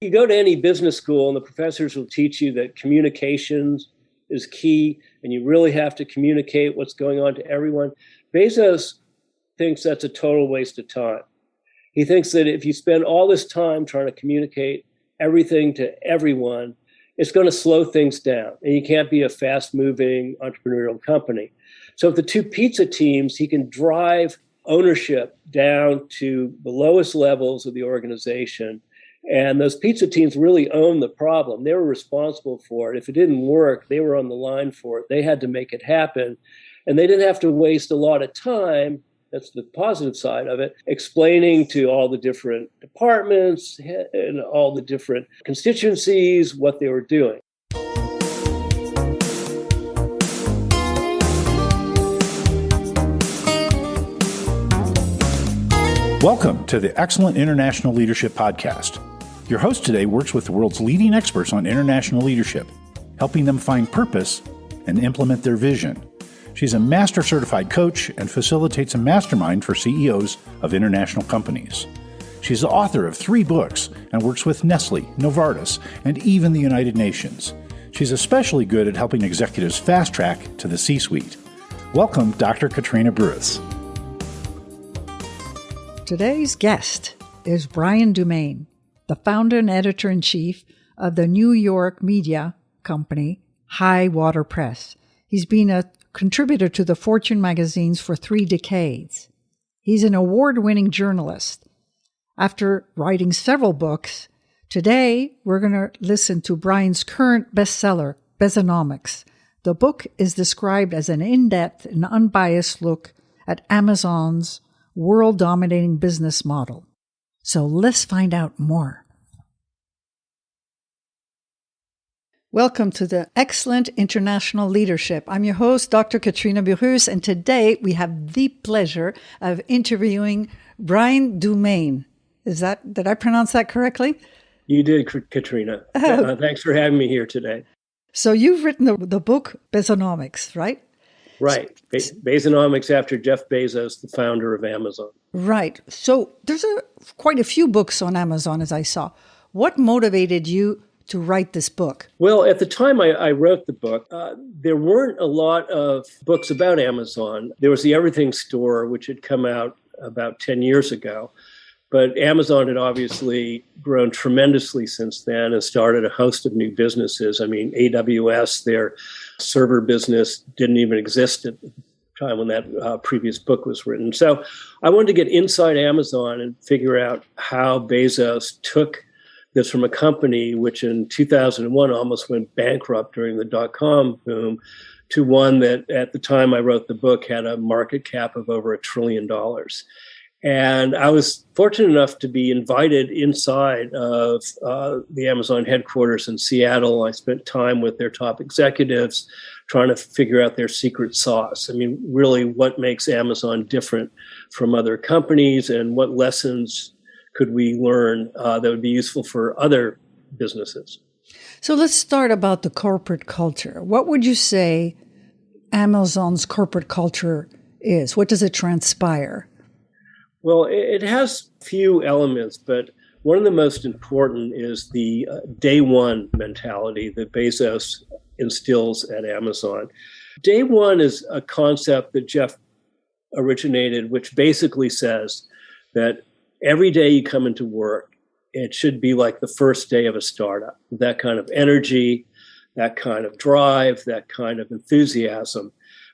You go to any business school and the professors will teach you that communications is key and you really have to communicate what's going on to everyone. Bezos thinks that's a total waste of time. He thinks that if you spend all this time trying to communicate everything to everyone, it's going to slow things down and you can't be a fast-moving entrepreneurial company. So if the two pizza teams, he can drive ownership down to the lowest levels of the organization. And those pizza teams really owned the problem. They were responsible for it. If it didn't work, they were on the line for it. They had to make it happen. And they didn't have to waste a lot of time, that's the positive side of it, explaining to all the different departments and all the different constituencies what they were doing. Welcome to the Excellent International Leadership Podcast. Your host today works with the world's leading experts on international leadership, helping them find purpose and implement their vision. She's a master certified coach and facilitates a mastermind for CEOs of international companies. She's the author of 3 books and works with Nestle, Novartis, and even the United Nations. She's especially good at helping executives fast track to the C-suite. Welcome, Dr. Katrina Bruce. Today's guest is Brian Dumaine, the founder and editor-in-chief of the New York media company, High Water Press. He's been a contributor to the Fortune magazines for 3 decades. He's an award-winning journalist. After writing several books, today we're going to listen to Brian's current bestseller, Bezonomics. The book is described as an in-depth and unbiased look at Amazon's world-dominating business model. So let's find out more. Welcome to the Excellent International Leadership. I'm your host, Dr. Katrina Bruce, and today we have the pleasure of interviewing Brian Dumaine. Did I pronounce that correctly? You did, Katrina. Thanks for having me here today. So you've written the book Bezonomics, right? Right. Bezonomics after Jeff Bezos, the founder of Amazon. Right. So there's quite a few books on Amazon, as I saw. What motivated you to write this book? Well, at the time I wrote the book, there weren't a lot of books about Amazon. There was the Everything Store, which had come out about 10 years ago. But Amazon had obviously grown tremendously since then and started a host of new businesses. I mean, AWS, their server business, didn't even exist at the time when that previous book was written. So I wanted to get inside Amazon and figure out how Bezos took this from a company which in 2001 almost went bankrupt during the dot-com boom to one that at the time I wrote the book had a market cap of over $1 trillion. And I was fortunate enough to be invited inside of the Amazon headquarters in Seattle. I spent time with their top executives trying to figure out their secret sauce. I mean, really what makes Amazon different from other companies and what lessons could we learn that would be useful for other businesses. So let's start about the corporate culture. What would you say Amazon's corporate culture is? What does it transpire? Well, it has few elements, but one of the most important is the day one mentality that Bezos instills at Amazon. Day one is a concept that Jeff originated, which basically says that every day you come into work, it should be like the first day of a startup. That kind of energy, that kind of drive, that kind of enthusiasm.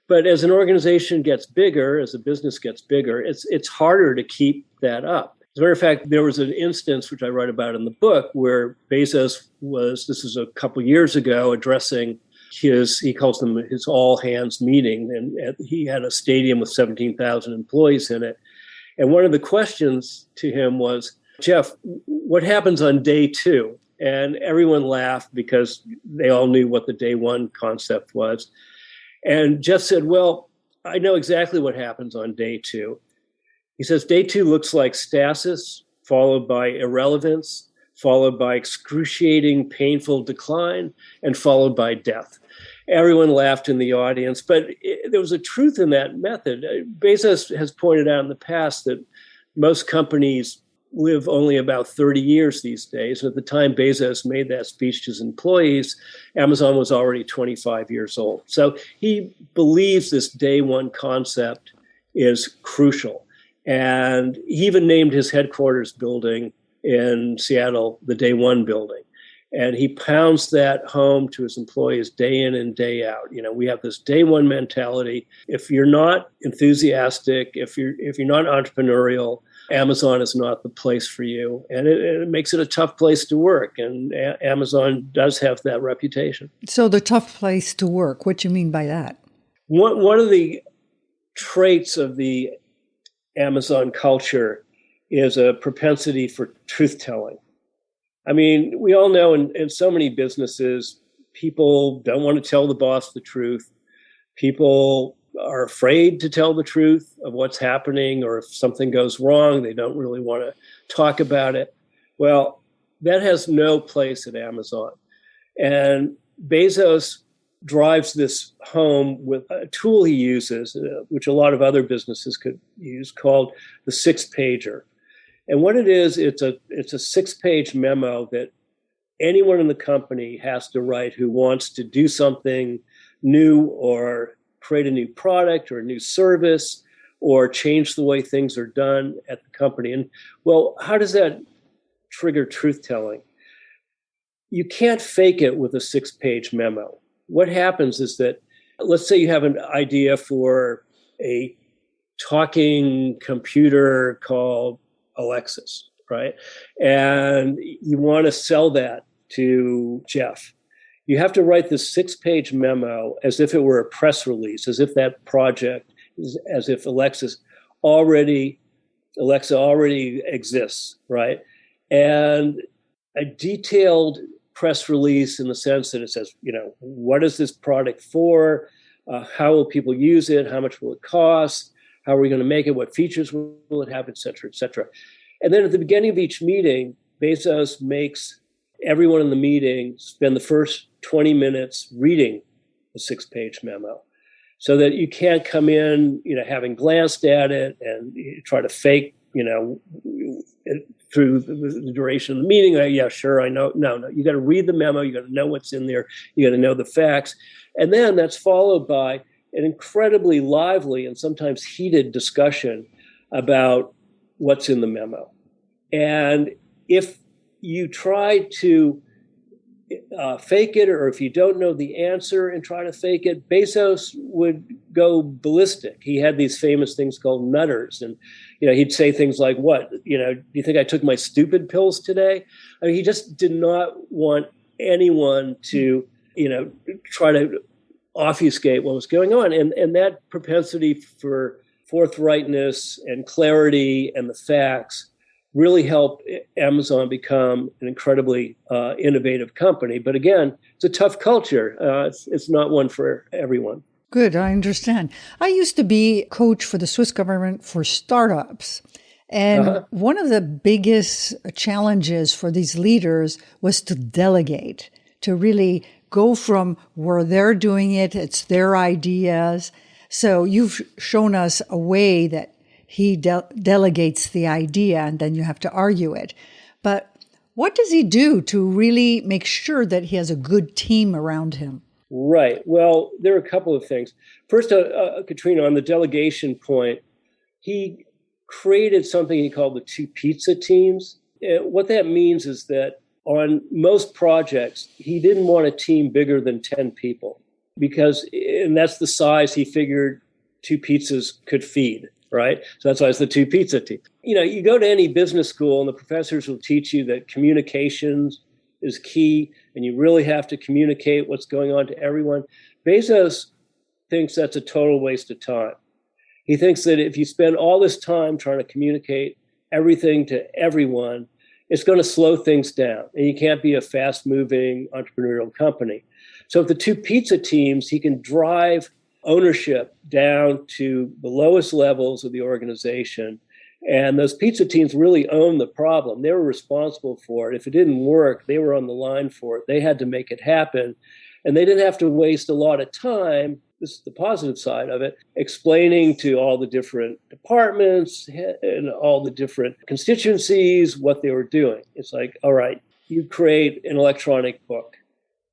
But as an organization gets bigger, as a business gets bigger, it's harder to keep that up. As a matter of fact, there was an instance, which I write about in the book, where Bezos this is a couple years ago, addressing he calls them his all hands meeting. And he had a stadium with 17,000 employees in it. And one of the questions to him was, Jeff, what happens on day 2? And everyone laughed because they all knew what the day 1 concept was. And Jeff said, well, I know exactly what happens on day 2. He says, day 2 looks like stasis, followed by irrelevance, followed by excruciating, painful decline, and followed by death. Everyone laughed in the audience, but there was a truth in that method. Bezos has pointed out in the past that most companies live only about 30 years these days. At the time Bezos made that speech to his employees, Amazon was already 25 years old. So he believes this day one concept is crucial. And he even named his headquarters building in Seattle the Day One building. And he pounds that home to his employees day in and day out. We have this day one mentality. If you're not enthusiastic, if you're not entrepreneurial, Amazon is not the place for you. And it makes it a tough place to work. And Amazon does have that reputation. So the tough place to work, what do you mean by that? One of the traits of the Amazon culture is a propensity for truth-telling. I mean, we all know in so many businesses, people don't want to tell the boss the truth. People are afraid to tell the truth of what's happening, or if something goes wrong, they don't really want to talk about it. Well, that has no place at Amazon. And Bezos drives this home with a tool he uses, which a lot of other businesses could use, called the 6-pager. And what it is, it's a 6-page memo that anyone in the company has to write who wants to do something new or create a new product or a new service or change the way things are done at the company. And well, how does that trigger truth-telling? You can't fake it with a 6-page memo. What happens is that, let's say you have an idea for a talking computer called Alexis, right? And you want to sell that to Jeff. You have to write this 6-page memo as if it were a press release, as if that project, as if Alexa already exists, right? And a detailed press release in the sense that it says, what is this product for? How will people use it? How much will it cost? How are we going to make it? What features will it have, et cetera, et cetera. And then at the beginning of each meeting, Bezos makes everyone in the meeting spend the first 20 minutes reading the 6-page memo, so that you can't come in, having glanced at it and try to fake, through the duration of the meeting. Yeah, sure, I know. No, you got to read the memo. You got to know what's in there. You got to know the facts. And then that's followed by an incredibly lively and sometimes heated discussion about what's in the memo. And if you try to fake it, or if you don't know the answer and try to fake it, Bezos would go ballistic. He had these famous things called nutters. And, he'd say things like, what, do you think I took my stupid pills today? I mean, he just did not want anyone to, try to obfuscate what was going on. And that propensity for forthrightness and clarity and the facts really helped Amazon become an incredibly innovative company. But again, it's a tough culture. It's not one for everyone. Good, I understand. I used to be coach for the Swiss government for startups. And one of the biggest challenges for these leaders was to delegate, to really go from where they're doing it, it's their ideas. So you've shown us a way that he delegates the idea, and then you have to argue it. But what does he do to really make sure that he has a good team around him? Right. Well, there are a couple of things. First, Katrina, on the delegation point, he created something he called the 2 pizza teams. What that means is that on most projects, he didn't want a team bigger than 10 people and that's the size he figured 2 pizzas could feed, right? So that's why it's the 2 pizza team. You go to any business school and the professors will teach you that communications is key and you really have to communicate what's going on to everyone. Bezos thinks that's a total waste of time. He thinks that if you spend all this time trying to communicate everything to everyone, it's going to slow things down, and you can't be a fast-moving entrepreneurial company. So with the 2 pizza teams, he can drive ownership down to the lowest levels of the organization, and those pizza teams really own the problem. They were responsible for it. If it didn't work, they were on the line for it. They had to make it happen, and they didn't have to waste a lot of time this is the positive side of it, explaining to all the different departments and all the different constituencies what they were doing. It's like, all right, you create an electronic book.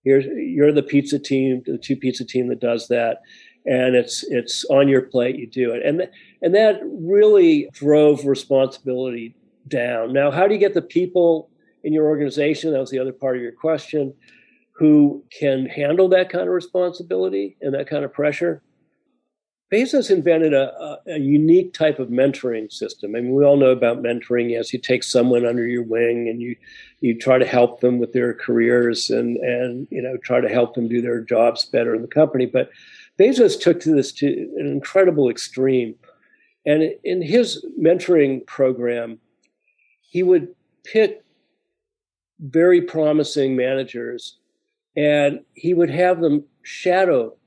You're the pizza team, the two pizza team that does that. And it's on your plate, you do it. And that really drove responsibility down. Now, how do you get the people in your organization? That was the other part of your question, who can handle that kind of responsibility and that kind of pressure. Bezos invented a unique type of mentoring system. I mean, we all know about mentoring. Yes, you take someone under your wing and you try to help them with their careers and try to help them do their jobs better in the company. But Bezos took this to an incredible extreme. And in his mentoring program, he would pick very promising managers and he would have them shadow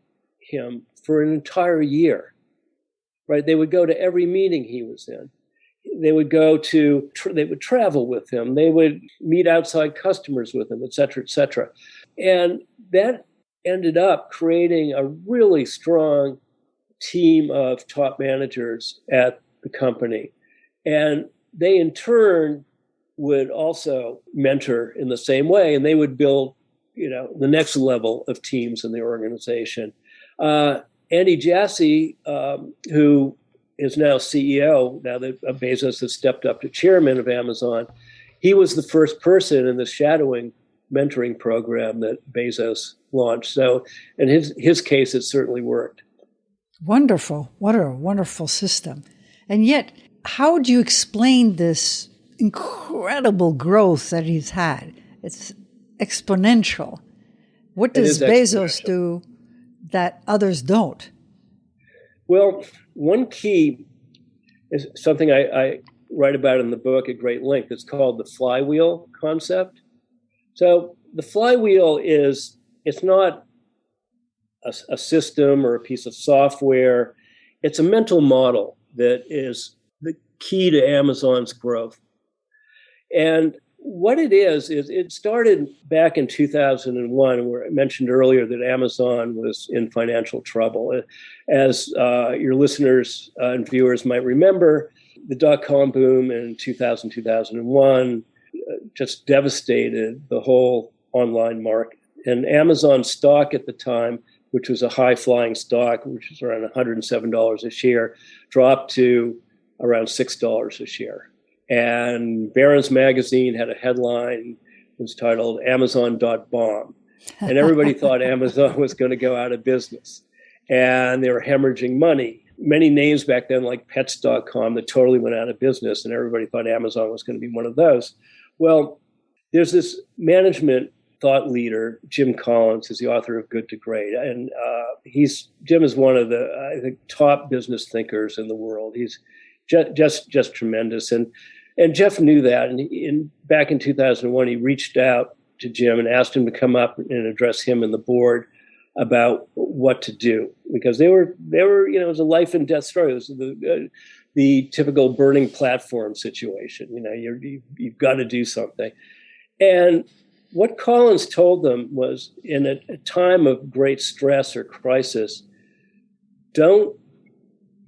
him for an entire year, right? They would go to every meeting he was in. They would they would travel with him. They would meet outside customers with him, et cetera, et cetera. And that ended up creating a really strong team of top managers at the company. And they in turn would also mentor in the same way, and they would build, the next level of teams in the organization. Andy Jassy, who is now CEO, now that Bezos has stepped up to chairman of Amazon, he was the first person in the shadowing mentoring program that Bezos launched. So in his case, it certainly worked. Wonderful. What a wonderful system. And yet, how do you explain this incredible growth that he's had? It's exponential. What does Bezos do that others don't? Well, one key is something I write about in the book at great length. It's called the Flywheel concept. So the flywheel it's not a system or a piece of software. It's a mental model that is the key to Amazon's growth. And what it is it started back in 2001, where I mentioned earlier that Amazon was in financial trouble. As your listeners and viewers might remember, the dot-com boom in 2000, 2001 just devastated the whole online market. And Amazon stock at the time, which was a high-flying stock, which was around $107 a share, dropped to around $6 a share. And Barron's Magazine had a headline that was titled Amazon.bomb. And everybody thought Amazon was going to go out of business. And they were hemorrhaging money. Many names back then, like Pets.com, that totally went out of business. And everybody thought Amazon was going to be one of those. Well, there's this management thought leader, Jim Collins, is the author of Good to Great. And Jim is one of the, I think, top business thinkers in the world. He's just tremendous. And Jeff knew that. And back in 2001, he reached out to Jim and asked him to come up and address him and the board about what to do, because they were it was a life and death story. It was the typical burning platform situation. You've got to do something. And what Collins told them was, in a time of great stress or crisis, don't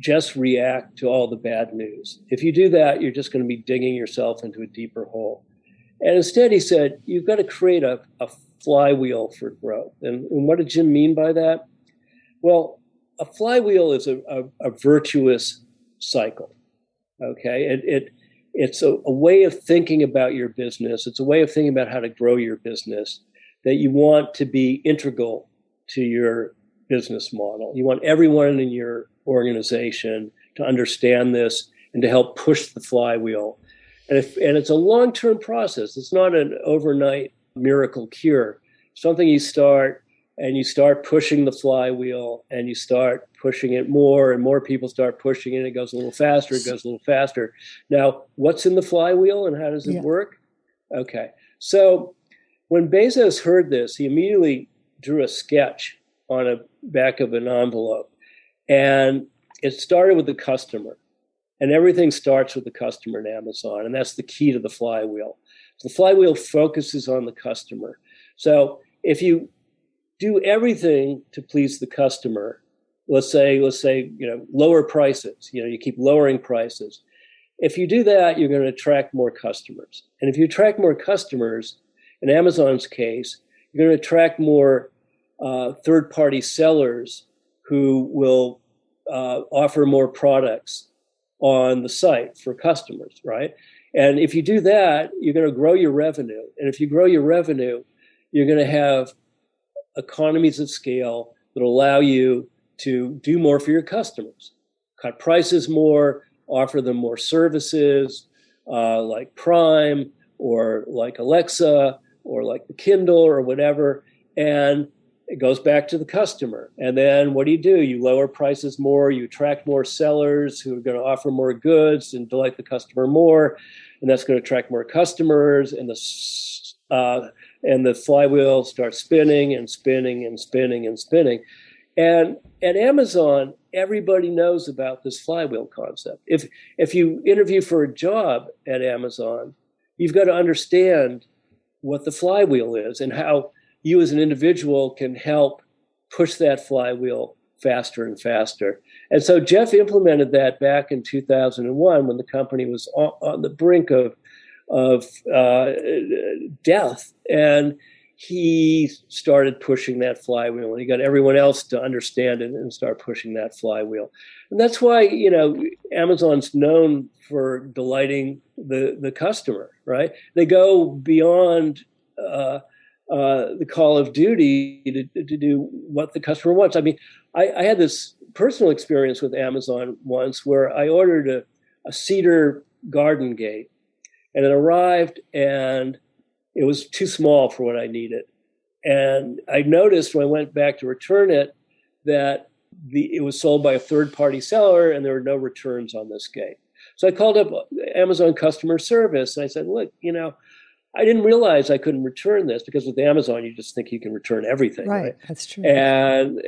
just react to all the bad news. If you do that, you're just going to be digging yourself into a deeper hole. And instead, he said, you've got to create a flywheel for growth. And what did Jim mean by that? Well, a flywheel is a virtuous cycle. Okay, it's a way of thinking about your business. It's a way of thinking about how to grow your business that you want to be integral to your business model. You want everyone in your organization to understand this and to help push the flywheel. And it's a long-term process. It's not an overnight miracle cure. Something you start, and you start pushing the flywheel, and you start pushing it more, and more people start pushing it. It goes a little faster. It goes a little faster. Now, what's in the flywheel and how does it work? Okay. So when Bezos heard this, he immediately drew a sketch on the back of an envelope. And it started with the customer. And everything starts with the customer in Amazon. And that's the key to the flywheel. So the flywheel focuses on the customer. So if you do everything to please the customer, let's say, lower prices. You keep lowering prices. If you do that, you're going to attract more customers. And if you attract more customers, in Amazon's case, you're going to attract more third-party sellers who will offer more products on the site for customers, right? And if you do that, you're going to grow your revenue. And if you grow your revenue, you're going to have economies of scale that allow you to do more for your customers, cut prices more, offer them more services like Prime or like Alexa or like the Kindle or whatever. And it goes back to the customer. And then what do? You lower prices more, you attract more sellers who are going to offer more goods and delight the customer more. And that's going to attract more customers. And the flywheel starts spinning and spinning and spinning and spinning. And at Amazon, everybody knows about this flywheel concept. If you interview for a job at Amazon, you've got to understand what the flywheel is and how you as an individual can help push that flywheel faster and faster. And so Jeff implemented that back in 2001 when the company was on the brink of death. And he started pushing that flywheel, and he got everyone else to understand it and start pushing that flywheel. And that's why, Amazon's known for delighting the customer, right? They go beyond the call of duty to do what the customer wants. I mean, I had this personal experience with Amazon once where I ordered a cedar garden gate, and it arrived and it was too small for what I needed. And I noticed when I went back to return it that it was sold by a third-party seller and there were no returns on this gate. So I called up Amazon customer service and I said, look, I didn't realize I couldn't return this, because with Amazon, you just think you can return everything. Right? That's true. And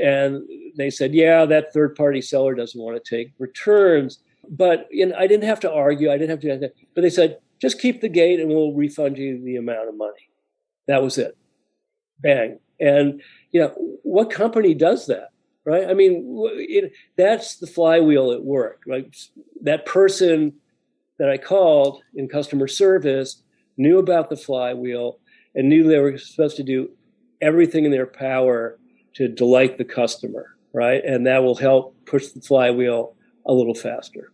they said, yeah, that third-party seller doesn't want to take returns. But I didn't have to argue. I didn't have to do anything. But they said, just keep the gate and we'll refund you the amount of money. That was it. Bang. And, what company does that, right? I mean, that's the flywheel at work, right? That person that I called in customer service knew about the flywheel and knew they were supposed to do everything in their power to delight the customer, right? And that will help push the flywheel a little faster.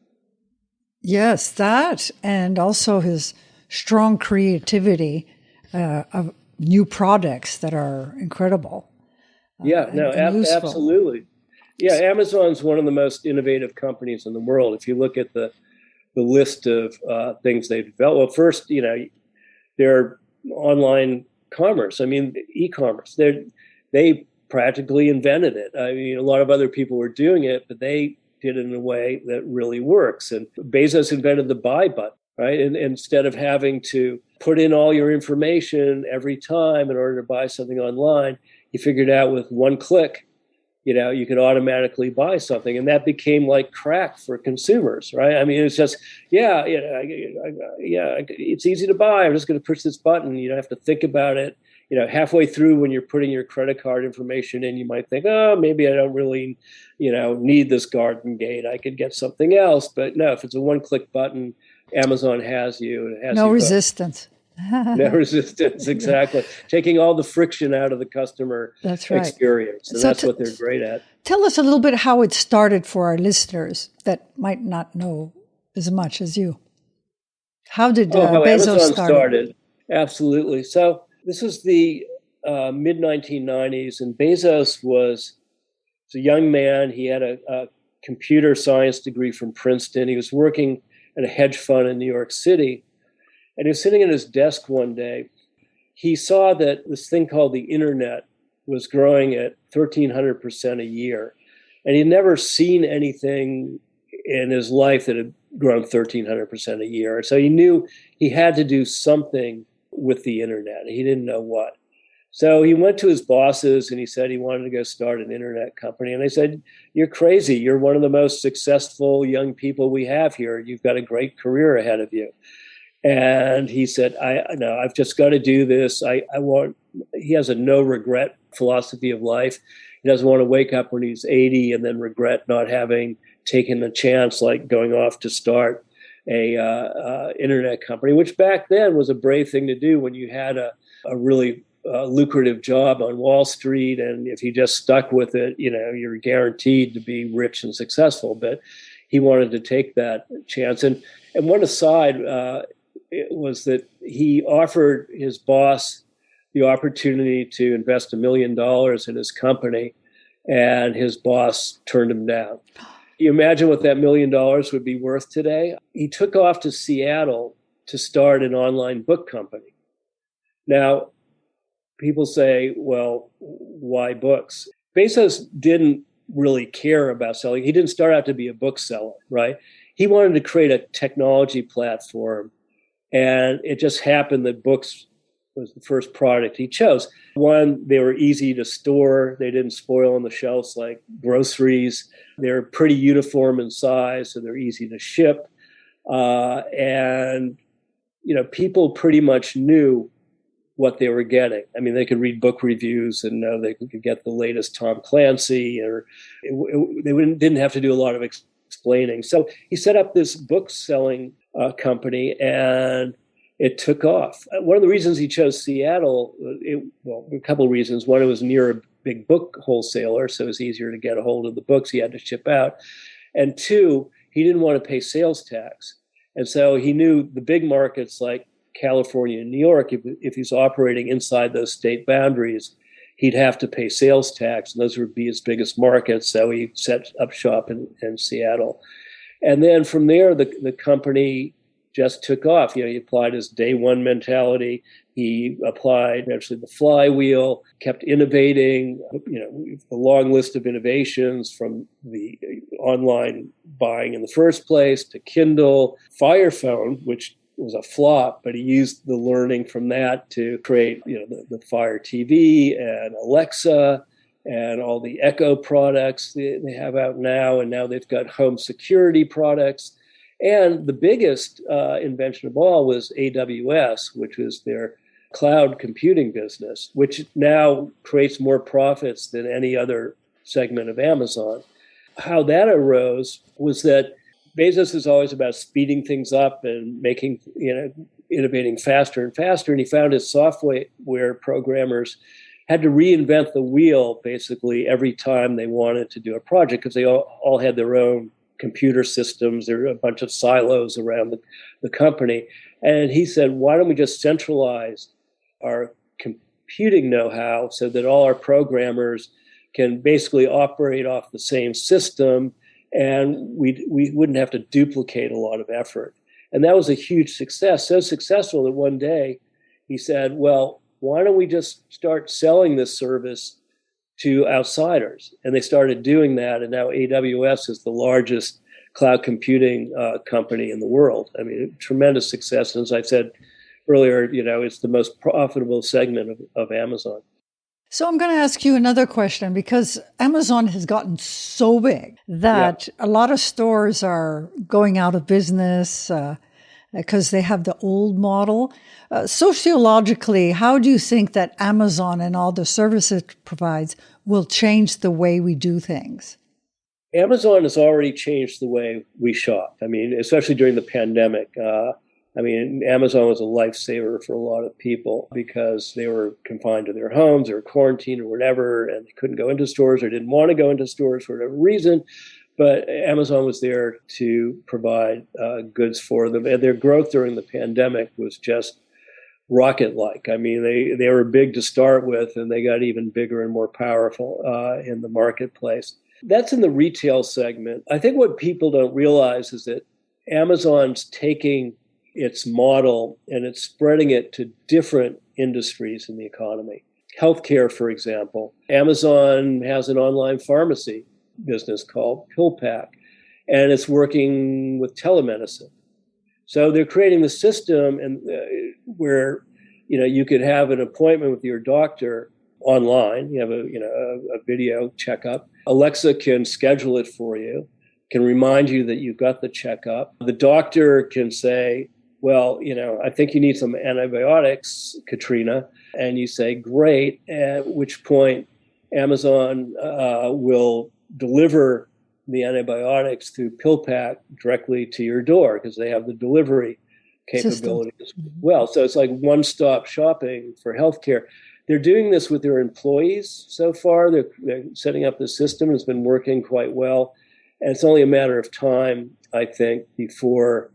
Yes, that, and also his strong creativity of new products that are incredible. Absolutely. Yeah, Amazon's one of the most innovative companies in the world. If you look at the list of things they've developed, well, first, their online commerce. I mean, e-commerce. They practically invented it. I mean, a lot of other people were doing it, but they did it in a way that really works. And Bezos invented the buy button, right? And instead of having to put in all your information every time in order to buy something online, he figured out with one click, you could automatically buy something. And that became like crack for consumers, right? I mean, it's just, it's easy to buy. I'm just going to push this button. You don't have to think about it. Halfway through when you're putting your credit card information in, you might think, oh, maybe I don't really, need this garden gate. I could get something else. But no, if it's a one-click button, Amazon has you. It has no resistance. No resistance, exactly. Taking all the friction out of the customer experience. And that's what they're great at. Tell us a little bit how it started for our listeners that might not know as much as you. How did how Bezos Amazon started? Absolutely. So this was the mid-1990s, and Bezos was a young man. He had a computer science degree from Princeton. He was working at a hedge fund in New York City, and he was sitting at his desk one day. He saw that this thing called the internet was growing at 1,300% a year, and he'd never seen anything in his life that had grown 1,300% a year. So he knew he had to do something with the internet. He didn't know what. So he went to his bosses and he said he wanted to go start an internet company. And they said, you're crazy. You're one of the most successful young people we have here. You've got a great career ahead of you. And he said, I've just got to do this. He has a no regret philosophy of life. He doesn't want to wake up when he's 80 and then regret not having taken the chance, like going off to start a internet company, which back then was a brave thing to do when you had a really lucrative job on Wall Street. And if you just stuck with it, you're guaranteed to be rich and successful. But he wanted to take that chance. And one aside was that he offered his boss the opportunity to invest $1 million in his company, and his boss turned him down. You imagine what that $1 million would be worth today? He took off to Seattle to start an online book company. Now, people say, well, why books? Bezos didn't really care about selling. He didn't start out to be a bookseller, right? He wanted to create a technology platform, and it just happened that books was the first product he chose. One, they were easy to store. They didn't spoil on the shelves like groceries. They're pretty uniform in size, so they're easy to ship. And people pretty much knew what they were getting. I mean, they could read book reviews and know they could get the latest Tom Clancy, or they didn't have to do a lot of explaining. So he set up this book selling company, and it took off. One of the reasons he chose Seattle, a couple of reasons. One, it was near a big book wholesaler, so it was easier to get a hold of the books he had to ship out. And two, he didn't want to pay sales tax. And so he knew the big markets like California and New York, if he's operating inside those state boundaries, he'd have to pay sales tax, and those would be his biggest markets. So he set up shop in Seattle. And then from there, the company just took off. He applied his day one mentality. He applied eventually the Flywheel, kept innovating, the long list of innovations from the online buying in the first place to Kindle, Fire Phone, which was a flop, but he used the learning from that to create, the Fire TV and Alexa and all the Echo products they have out now. And now they've got home security products. And the biggest invention of all was AWS, which was their cloud computing business, which now creates more profits than any other segment of Amazon. How that arose was that Bezos is always about speeding things up and making, innovating faster and faster. And he found his software programmers had to reinvent the wheel basically every time they wanted to do a project, because they all had their own computer systems. There were a bunch of silos around the company. And he said, why don't we just centralize our computing know-how so that all our programmers can basically operate off the same system, and we wouldn't have to duplicate a lot of effort. And that was a huge success, so successful that one day he said, well, why don't we just start selling this service to outsiders? And they started doing that, and now AWS is the largest cloud computing company in the world. I mean, tremendous success. And as I said earlier, it's the most profitable segment of Amazon. So I'm going to ask you another question, because Amazon has gotten so big that a lot of stores are going out of business because they have the old model. Sociologically, how do you think that Amazon and all the services it provides will change the way we do things? Amazon has already changed the way we shop. I mean, especially during the pandemic. Amazon was a lifesaver for a lot of people because they were confined to their homes or quarantined or whatever, and they couldn't go into stores or didn't want to go into stores for whatever reason. But Amazon was there to provide goods for them. And their growth during the pandemic was just rocket-like. I mean, they were big to start with, and they got even bigger and more powerful in the marketplace. That's in the retail segment. I think what people don't realize is that Amazon's taking its model and it's spreading it to different industries in the economy. Healthcare, for example. Amazon has an online pharmacy business called PillPack, and it's working with telemedicine. So they're creating the system and where you could have an appointment with your doctor online. You have a video checkup. Alexa can schedule it for you, can remind you that you've got the checkup. The doctor can say, well, I think you need some antibiotics, Katrina. And you say, great, at which point Amazon will deliver the antibiotics through pill pack directly to your door because they have the delivery capability as well. So it's like one-stop shopping for healthcare. They're doing this with their employees so far. They're setting up the system. It's been working quite well. And it's only a matter of time, I think, before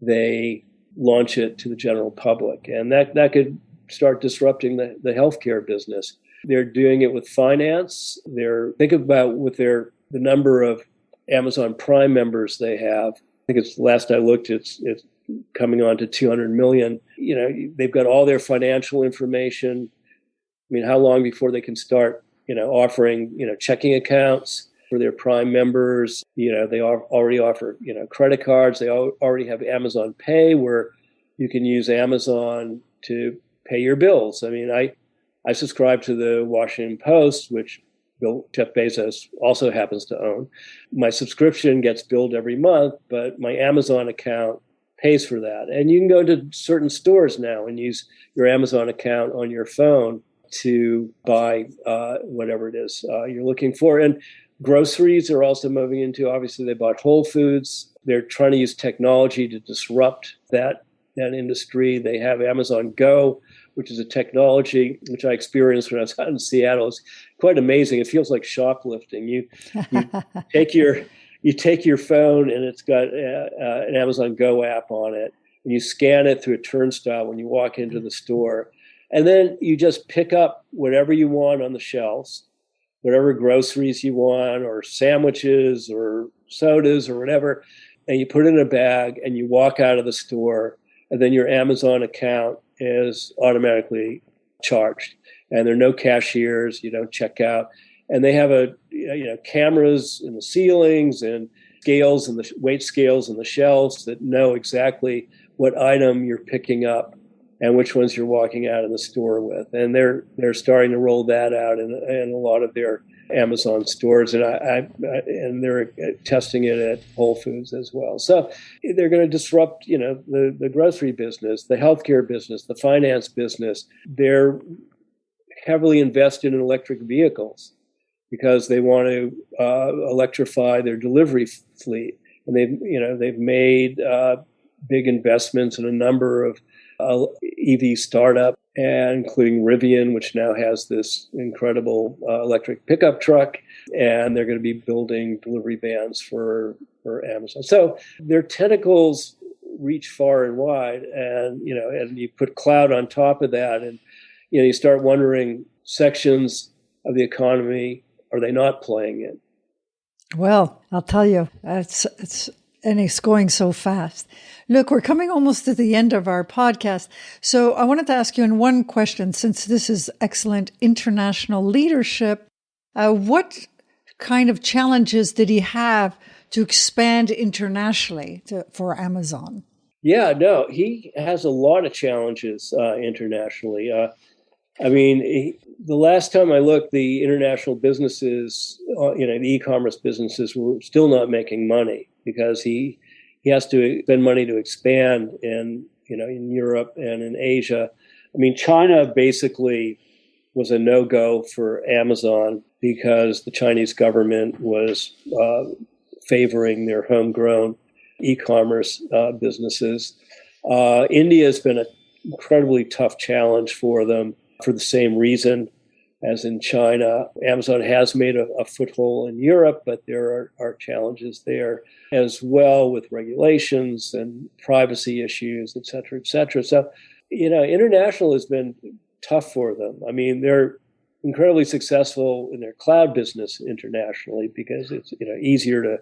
they launch it to the general public. And that could start disrupting the healthcare business. They're doing it with finance. Think about the number of Amazon Prime members they have. I think it's last I looked, it's coming on to 200 million. They've got all their financial information. I mean, how long before they can start, offering, checking accounts for their Prime members? They already offer, credit cards. They already have Amazon Pay, where you can use Amazon to pay your bills. I mean, I subscribe to the Washington Post, which Jeff Bezos also happens to own. My subscription gets billed every month, but my Amazon account pays for that. And you can go to certain stores now and use your Amazon account on your phone to buy whatever it is you're looking for. And groceries are also moving into, obviously they bought Whole Foods. They're trying to use technology to disrupt that industry. They have Amazon Go, which is a technology which I experienced when I was out in Seattle. It's quite amazing. It feels like shoplifting. You take your phone and it's got an Amazon Go app on it, and you scan it through a turnstile when you walk into the store. And then you just pick up whatever you want on the shelves, whatever groceries you want, or sandwiches or sodas or whatever, and you put it in a bag and you walk out of the store, and then your Amazon account is automatically charged. And there are no cashiers, you don't check out. And they have cameras in the ceilings and scales and the weight scales in the shelves that know exactly what item you're picking up and which ones you're walking out of the store with. And they're starting to roll that out in a lot of their Amazon stores, and and they're testing it at Whole Foods as well. So they're going to disrupt, the grocery business, the healthcare business, the finance business. They're heavily invested in electric vehicles because they want to electrify their delivery fleet, and they've made big investments in a number of EV startup, and including Rivian, which now has this incredible electric pickup truck, and they're going to be building delivery vans for Amazon. So their tentacles reach far and wide, and you put cloud on top of that, and you start wondering, sections of the economy, are they not playing in? Well, I'll tell you, it's going so fast. Look, we're coming almost to the end of our podcast. So I wanted to ask you in one question, since this is excellent international leadership, what kind of challenges did he have to expand internationally for Amazon? Yeah, no, he has a lot of challenges internationally. The last time I looked, the international businesses, the e-commerce businesses were still not making money because he has to spend money to expand in Europe and in Asia. China basically was a no-go for Amazon because the Chinese government was favoring their homegrown e-commerce businesses. India has been an incredibly tough challenge for them for the same reason as in China. Amazon has made a foothold in Europe, but there are challenges there as well with regulations and privacy issues, et cetera, et cetera. So, international has been tough for them. They're incredibly successful in their cloud business internationally because it's easier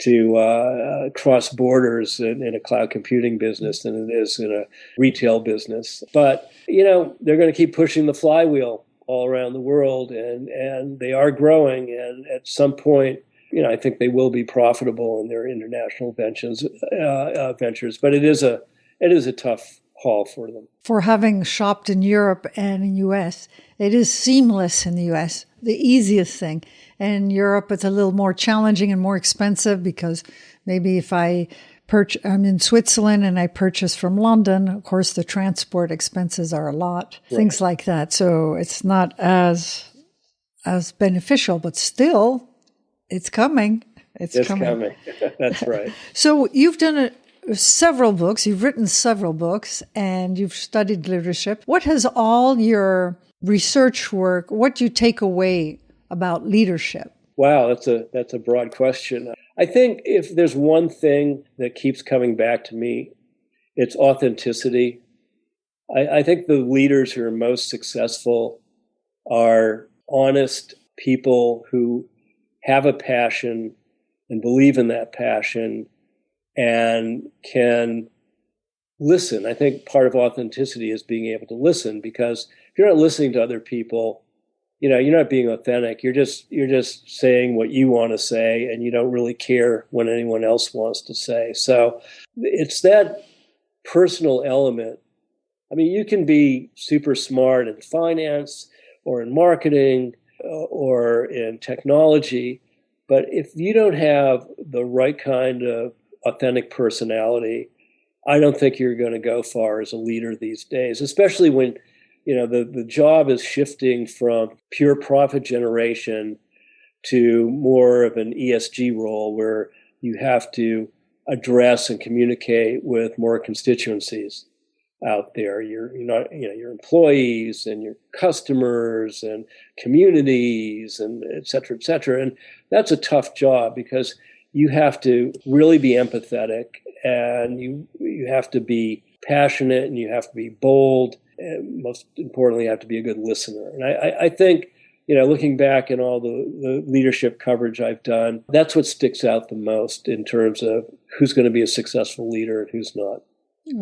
to cross borders in a cloud computing business than it is in a retail business. But, they're going to keep pushing the flywheel all around the world, and they are growing. And at some point, I think they will be profitable in their international ventures. But it is a tough haul for them. For having shopped in Europe and in US, it is seamless in the US, the easiest thing. In Europe, it's a little more challenging and more expensive because maybe if I'm in Switzerland and I purchase from London, of course, the transport expenses are a lot, things like that. So it's not as as beneficial, but still, it's coming. It's coming. That's right. So you've done several books, you've written several books, and you've studied leadership. What has all your research work, what do you take away about leadership? Wow, that's a broad question. I think if there's one thing that keeps coming back to me, it's authenticity. I think the leaders who are most successful are honest people who have a passion and believe in that passion and can listen. I think part of authenticity is being able to listen, because if you're not listening to other people, you're not being authentic. You're just saying what you want to say, and you don't really care what anyone else wants to say. So it's that personal element. I mean, you can be super smart in finance or in marketing or in technology, but if you don't have the right kind of authentic personality, I don't think you're going to go far as a leader these days, especially when the job is shifting from pure profit generation to more of an ESG role, where you have to address and communicate with more constituencies out there. Your employees and your customers and communities and et cetera, et cetera. And that's a tough job, because you have to really be empathetic, and you have to be passionate, and you have to be bold, and most importantly, you have to be a good listener. And I think, looking back in all the leadership coverage I've done, that's what sticks out the most in terms of who's going to be a successful leader and who's not.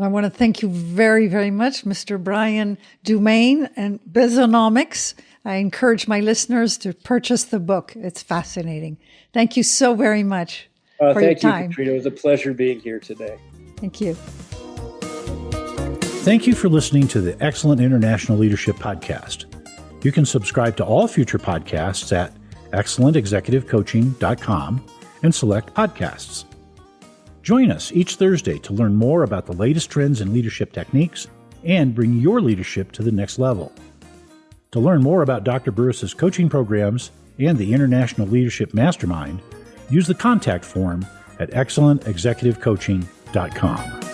I want to thank you very, very much, Mr. Brian Dumaine and Bezonomics. I encourage my listeners to purchase the book. It's fascinating. Thank you so very much for your time. Thank you, Katrina. It was a pleasure being here today. Thank you. Thank you for listening to the Excellent International Leadership Podcast. You can subscribe to all future podcasts at excellentexecutivecoaching.com and select podcasts. Join us each Thursday to learn more about the latest trends in leadership techniques and bring your leadership to the next level. To learn more about Dr. Burris's coaching programs and the International Leadership Mastermind, use the contact form at excellentexecutivecoaching.com.